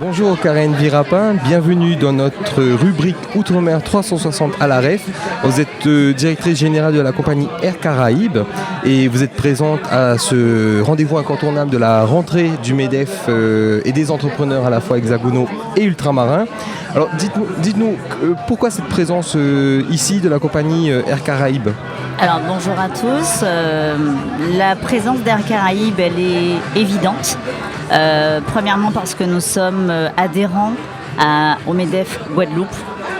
Bonjour Karen Virapin, bienvenue dans notre rubrique Outre-mer 360 à la REF. Vous êtes directrice générale de la compagnie Air Caraïbes et vous êtes présente à ce rendez-vous incontournable de la rentrée du MEDEF et des entrepreneurs à la fois hexagonaux et ultramarins. Alors dites-nous pourquoi cette présence ici de la compagnie Air Caraïbes? Alors bonjour à tous, la présence d'Air Caraïbes elle est évidente. Premièrement parce que nous sommes adhérents au MEDEF Guadeloupe,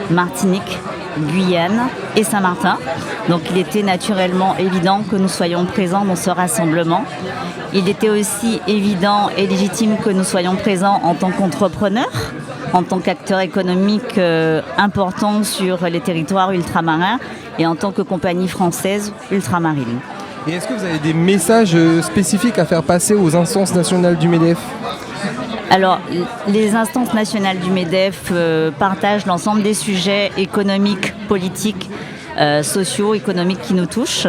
Martinique, Guyane et Saint-Martin. Donc il était naturellement évident que nous soyons présents dans ce rassemblement. Il était aussi évident et légitime que nous soyons présents en tant qu'entrepreneurs, en tant qu'acteurs économiques importants sur les territoires ultramarins et en tant que compagnie française ultramarine. Et est-ce que vous avez des messages spécifiques à faire passer aux instances nationales du MEDEF? Alors, les instances nationales du MEDEF partagent l'ensemble des sujets économiques, politiques, sociaux, économiques qui nous touchent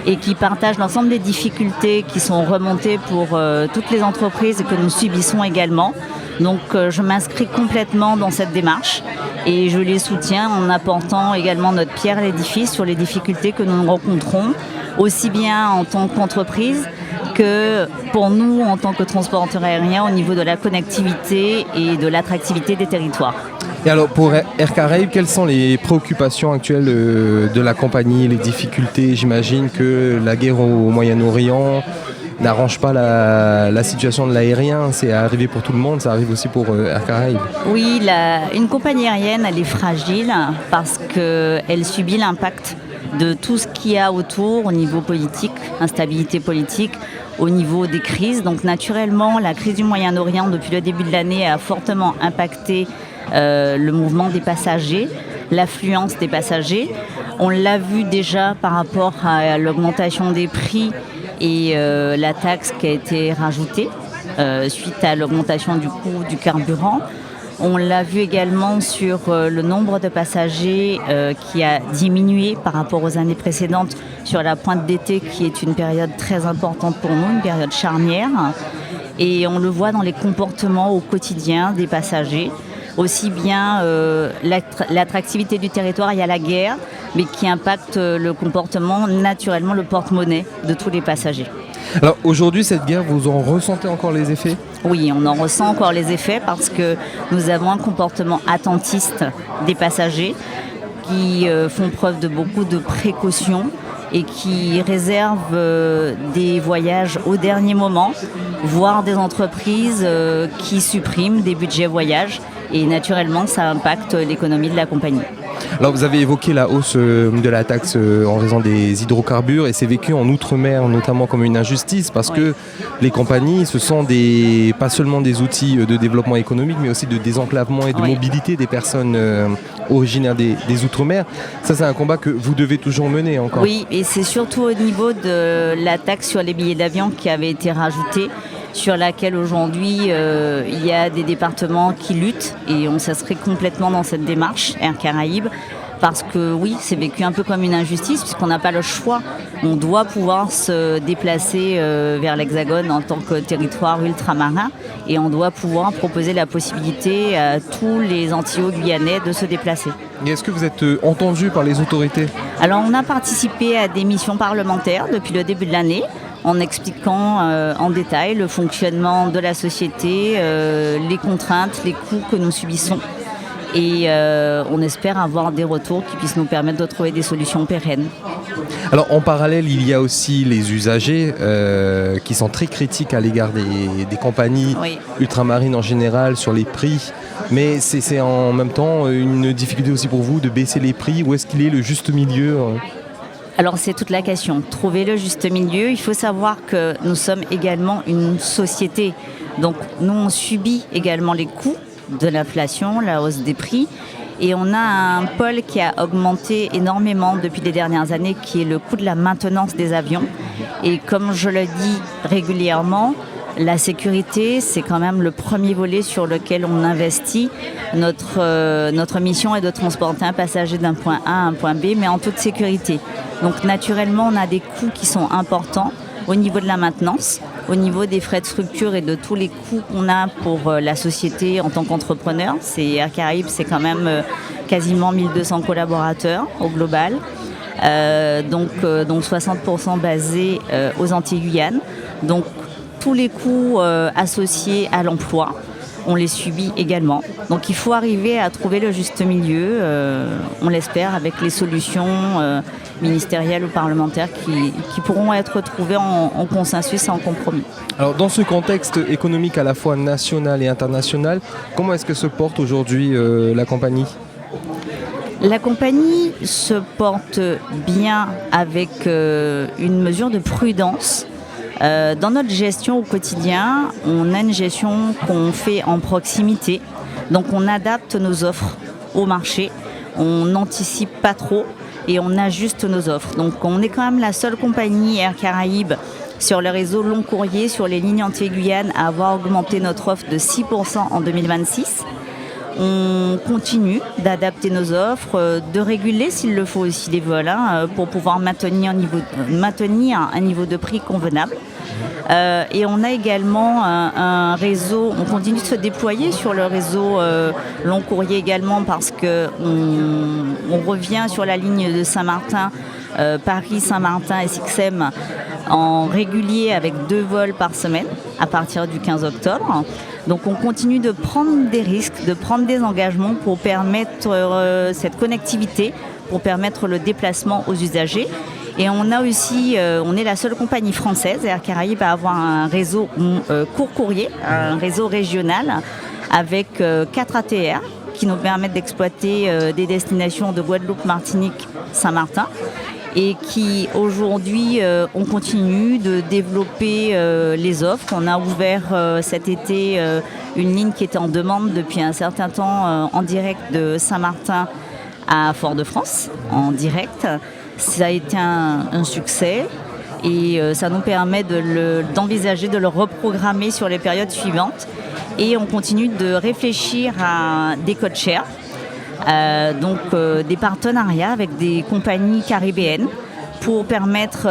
et qui partagent l'ensemble des difficultés qui sont remontées pour toutes les entreprises et que nous subissons également. Donc, je m'inscris complètement dans cette démarche et je les soutiens en apportant également notre pierre à l'édifice sur les difficultés que nous rencontrons, aussi bien en tant qu'entreprise que pour nous en tant que transporteurs aériens au niveau de la connectivité et de l'attractivité des territoires. Et alors pour Air Caraïbes, quelles sont les préoccupations actuelles de la compagnie, les difficultés? J'imagine que la guerre au Moyen-Orient n'arrange pas la situation de l'aérien, c'est arrivé pour tout le monde, ça arrive aussi pour Air Caraïbes. Oui, une compagnie aérienne, elle est fragile parce qu'elle subit l'impact de tout ce qu'il y a autour au niveau politique, instabilité politique, au niveau des crises. Donc naturellement, la crise du Moyen-Orient depuis le début de l'année a fortement impacté le mouvement des passagers, l'affluence des passagers. On l'a vu déjà par rapport à l'augmentation des prix et la taxe qui a été rajoutée suite à l'augmentation du coût du carburant. On l'a vu également sur le nombre de passagers qui a diminué par rapport aux années précédentes sur la pointe d'été qui est une période très importante pour nous, une période charnière. Et on le voit dans les comportements au quotidien des passagers, aussi bien l'attractivité du territoire, il y a la guerre, mais qui impacte le comportement, naturellement le porte-monnaie de tous les passagers. Alors aujourd'hui, cette guerre, vous en ressentez encore les effets? Oui, on en ressent encore les effets parce que nous avons un comportement attentiste des passagers qui font preuve de beaucoup de précautions et qui réservent des voyages au dernier moment, voire des entreprises qui suppriment des budgets voyages. Et naturellement, ça impacte l'économie de la compagnie. Alors vous avez évoqué la hausse de la taxe en raison des hydrocarbures et c'est vécu en Outre-mer notamment comme une injustice parce que les compagnies, ce sont pas seulement des outils de développement économique mais aussi de désenclavement et de mobilité des personnes originaires des Outre-mer. Ça c'est un combat que vous devez toujours mener encore. Oui, et c'est surtout au niveau de la taxe sur les billets d'avion qui avait été rajoutée, sur laquelle aujourd'hui il y a des départements qui luttent et on s'inscrit complètement dans cette démarche Air Caraïbes parce que oui, c'est vécu un peu comme une injustice puisqu'on n'a pas le choix. On doit pouvoir se déplacer vers l'Hexagone en tant que territoire ultramarin et on doit pouvoir proposer la possibilité à tous les Antillais-Guyanais de se déplacer. Et est-ce que vous êtes entendu par les autorités? Alors on a participé à des missions parlementaires depuis le début de l'année, en expliquant en détail le fonctionnement de la société, les contraintes, les coûts que nous subissons. Et on espère avoir des retours qui puissent nous permettre de trouver des solutions pérennes. Alors en parallèle, il y a aussi les usagers qui sont très critiques à l'égard des compagnies ultramarines en général sur les prix. Mais c'est en même temps une difficulté aussi pour vous de baisser les prix. Où est-ce qu'il est le juste milieu? Alors c'est toute la question, trouver le juste milieu. Il faut savoir que nous sommes également une société. Donc nous on subit également les coûts de l'inflation, la hausse des prix. Et on a un pôle qui a augmenté énormément depuis les dernières années, qui est le coût de la maintenance des avions. Et comme je le dis régulièrement, la sécurité, c'est quand même le premier volet sur lequel on investit. Notre mission est de transporter un passager d'un point A à un point B, mais en toute sécurité. Donc naturellement, on a des coûts qui sont importants au niveau de la maintenance, au niveau des frais de structure et de tous les coûts qu'on a pour la société en tant qu'entrepreneur. Air Caraïbes, c'est quand même quasiment 1200 collaborateurs au global. Donc 60% basés aux Antilles-Guyane. Donc tous les coûts associés à l'emploi, on les subit également. Donc il faut arriver à trouver le juste milieu, on l'espère, avec les solutions ministérielles ou parlementaires qui pourront être trouvées en consensus et en compromis. Alors dans ce contexte économique à la fois national et international, comment est-ce que se porte aujourd'hui la compagnie ? La compagnie se porte bien avec une mesure de prudence. Dans notre gestion au quotidien, on a une gestion qu'on fait en proximité. Donc on adapte nos offres au marché, on n'anticipe pas trop et on ajuste nos offres. Donc on est quand même la seule compagnie Air Caraïbes sur le réseau long courrier, sur les lignes Antilles-Guyane, à avoir augmenté notre offre de 6% en 2026. On continue d'adapter nos offres, de réguler s'il le faut aussi les vols pour pouvoir maintenir un niveau de prix convenable. Et on a également un réseau, on continue de se déployer sur le réseau long courrier également parce qu'on revient sur la ligne de Saint-Martin, Paris, Saint-Martin et SXM en régulier avec 2 vols par semaine à partir du 15 octobre. Donc on continue de prendre des risques, de prendre des engagements pour permettre cette connectivité, pour permettre le déplacement aux usagers. Et on a aussi, on est la seule compagnie française, Air Caraïbes, à avoir un réseau court courrier, un réseau régional avec 4 ATR qui nous permettent d'exploiter des destinations de Guadeloupe, Martinique, Saint-Martin. Et qui aujourd'hui, on continue de développer les offres. On a ouvert cet été une ligne qui était en demande depuis un certain temps en direct de Saint-Martin à Fort-de-France, en direct. Ça a été un succès et ça nous permet d'envisager de le reprogrammer sur les périodes suivantes. Et on continue de réfléchir à des codes chers. Des partenariats avec des compagnies caribéennes pour permettre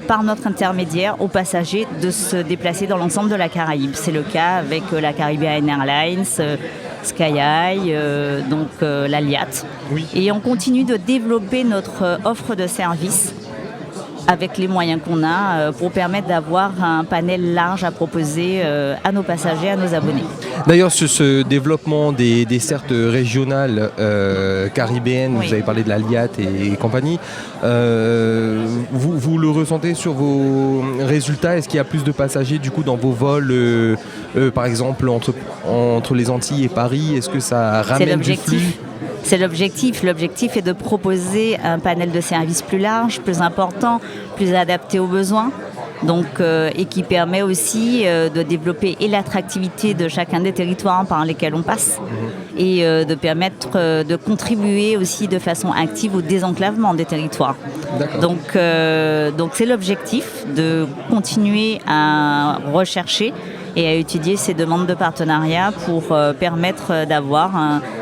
par notre intermédiaire aux passagers de se déplacer dans l'ensemble de la Caraïbe. C'est le cas avec la Caribbean Airlines, SkyEye, l'Aliat. Oui. Et on continue de développer notre offre de services avec les moyens qu'on a pour permettre d'avoir un panel large à proposer à nos passagers, à nos abonnés. D'ailleurs, sur ce développement des dessertes régionales caribéennes, oui. Vous avez parlé de l'Aliat et compagnie, vous le ressentez sur vos résultats? Est-ce qu'il y a plus de passagers du coup dans vos vols, par exemple entre les Antilles et Paris? Est-ce que ça ramène du flux? C'est l'objectif. L'objectif est de proposer un panel de services plus large, plus important, plus adapté aux besoins. Et qui permet aussi de développer et l'attractivité de chacun des territoires par lesquels on passe et de permettre de contribuer aussi de façon active au désenclavement des territoires. Donc c'est l'objectif de continuer à rechercher et à étudier ces demandes de partenariat pour permettre d'avoir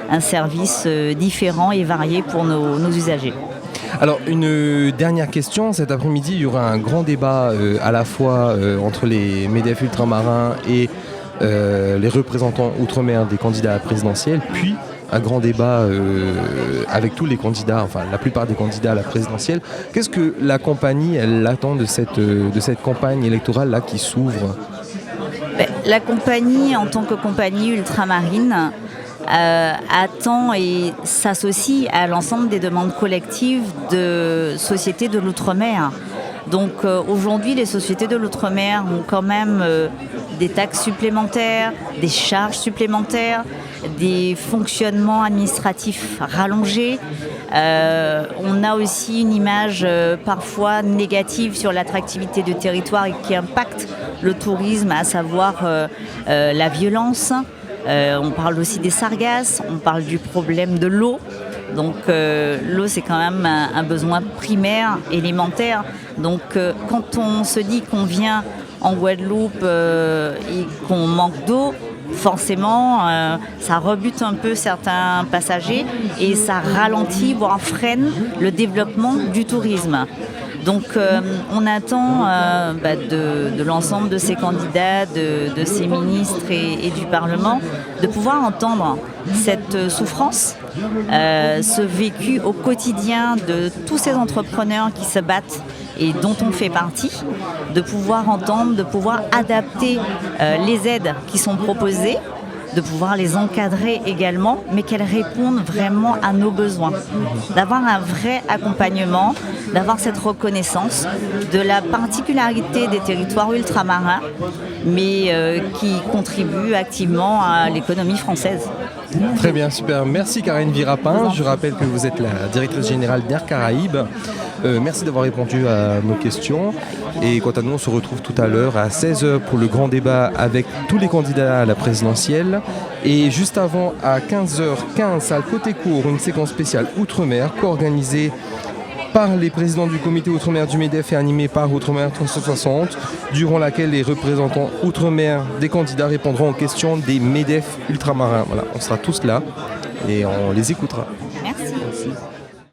un service différent et varié pour nos usagers. Alors, une dernière question. Cet après-midi, il y aura un grand débat à la fois entre les MEDEF ultramarins et les représentants outre-mer des candidats à la présidentielle, puis un grand débat avec tous les candidats, enfin la plupart des candidats à la présidentielle. Qu'est-ce que la compagnie, elle attend de cette campagne électorale-là qui s'ouvre ? La compagnie, en tant que compagnie ultramarine, attend et s'associe à l'ensemble des demandes collectives de sociétés de l'outre-mer. Donc aujourd'hui, les sociétés de l'outre-mer ont quand même des taxes supplémentaires, des charges supplémentaires, des fonctionnements administratifs rallongés. On a aussi une image parfois négative sur l'attractivité du territoire et qui impacte le tourisme, à savoir la violence. On parle aussi des sargasses, on parle du problème de l'eau. Donc l'eau, c'est quand même un besoin primaire, élémentaire. Donc quand on se dit qu'on vient en Guadeloupe et qu'on manque d'eau, forcément, ça rebute un peu certains passagers et ça ralentit, voire freine le développement du tourisme. Donc on attend de l'ensemble de ces candidats, de ces ministres et du Parlement, de pouvoir entendre cette souffrance, ce vécu au quotidien de tous ces entrepreneurs qui se battent et dont on fait partie, de pouvoir entendre, de pouvoir adapter les aides qui sont proposées, de pouvoir les encadrer également, mais qu'elles répondent vraiment à nos besoins. D'avoir un vrai accompagnement, d'avoir cette reconnaissance de la particularité des territoires ultramarins, mais qui contribuent activement à l'économie française. Très bien, super. Merci Karine Virapin. Je rappelle que vous êtes la directrice générale d'Air Caraïbes. Merci d'avoir répondu à nos questions. Et quant à nous, on se retrouve tout à l'heure à 16h pour le grand débat avec tous les candidats à la présidentielle. Et juste avant, à 15h15, salle Côté Court, une séquence spéciale Outre-mer co-organisée par les présidents du comité Outre-mer du MEDEF et animée par Outre-mer 360, durant laquelle les représentants Outre-mer des candidats répondront aux questions des MEDEF ultramarins. Voilà, on sera tous là et on les écoutera. Merci.